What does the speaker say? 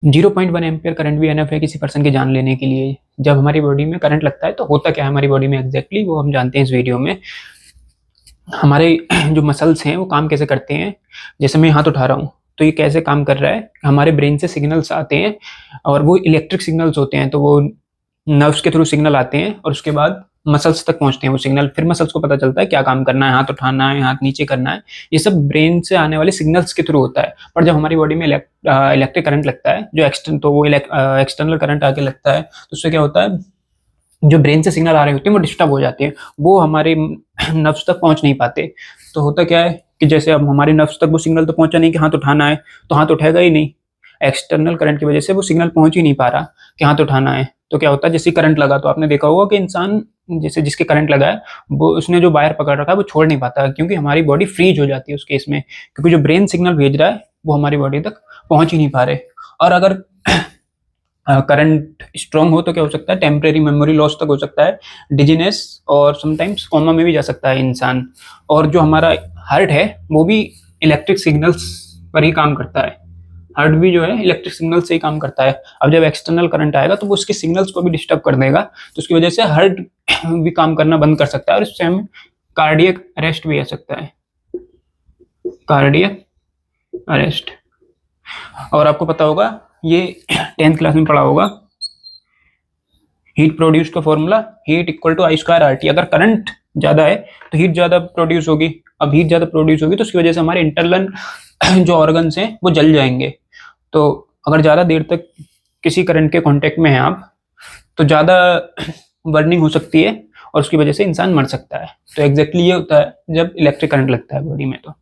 0.1 ampere current भी enough है किसी पर्सन की जान लेने के लिए। जब हमारी बॉडी में करंट लगता है तो होता क्या है हमारी बॉडी में एग्जैक्टली वो हम जानते हैं इस वीडियो में। हमारे जो मसल्स हैं वो काम कैसे करते हैं, जैसे मैं हाथ उठा रहा हूँ तो ये कैसे काम कर रहा है, हमारे ब्रेन से सिग्नल्स आते हैं और वो इलेक्ट्रिक सिग्नल्स होते हैं, तो वो नर्व्स के थ्रू सिग्नल आते हैं और उसके बाद मसल्स तक पहुंचते हैं वो सिग्नल। फिर मसल्स को पता चलता है क्या काम करना है, हाथ उठाना है, हाथ नीचे करना है, ये सब ब्रेन से आने वाले सिग्नल्स के थ्रू होता है। पर जब हमारी बॉडी में इलेक्ट्रिक करंट लगता है जो एक्सटर्नल करंट आके लगता है तो उससे क्या होता है, जो ब्रेन से सिग्नल आ रहे होते हैं वो डिस्टर्ब हो जाते हैं, वो हमारे नर्व्स तक पहुंच नहीं पाते। तो होता क्या है कि जैसे अब हमारे नर्व्स तक वो सिग्नल तो पहुंचा नहीं कि हाथ उठाना है, तो हाथ उठेगा ही नहीं। एक्सटर्नल करंट की वजह से वो सिग्नल पहुंच ही नहीं पा रहा कि हाथ उठाना है। तो क्या होता है, जैसे करंट लगा तो आपने देखा होगा कि इंसान जैसे जिसके करंट लगा है वो उसने जो वायर पकड़ रखा है वो छोड़ नहीं पाता, क्योंकि हमारी बॉडी फ्रीज हो जाती है उस केस में, क्योंकि जो ब्रेन सिग्नल भेज रहा है वो हमारी बॉडी तक पहुंच ही नहीं पा रहे। और अगर करंट स्ट्रांग हो तो क्या हो सकता है, टेम्परेरी मेमोरी लॉस तक हो सकता है, डिजीनेस, और समटाइम्स कोमा में भी जा सकता है इंसान। और जो हमारा हार्ट है वो भी इलेक्ट्रिक सिग्नल्स पर ही काम करता है, हार्ट भी जो है इलेक्ट्रिक सिग्नल से ही काम करता है। अब जब एक्सटर्नल करंट आएगा तो वो उसके सिग्नल्स को भी डिस्टर्ब कर देगा, तो उसकी वजह से हार्ट भी काम करना बंद कर सकता है और इससे हमें कार्डियक अरेस्ट भी आ सकता है, कार्डियक अरेस्ट। और आपको पता होगा ये 10th क्लास में पढ़ा होगा, हीट प्रोड्यूस का formula heat equal to I²RT। अगर करंट ज्यादा है तो हीट ज्यादा प्रोड्यूस होगी, अब हीट ज्यादा प्रोड्यूस होगी तो उसकी वजह से हमारे इंटरनल जो ऑर्गन्स हैं वो जल जाएंगे। तो अगर ज्यादा देर तक किसी करंट के कांटेक्ट में हैं आप तो ज्यादा बर्निंग हो सकती है और उसकी वजह से इंसान मर सकता है। तो एग्जैक्टली ये होता है जब इलेक्ट्रिक करंट लगता है बॉडी में। तो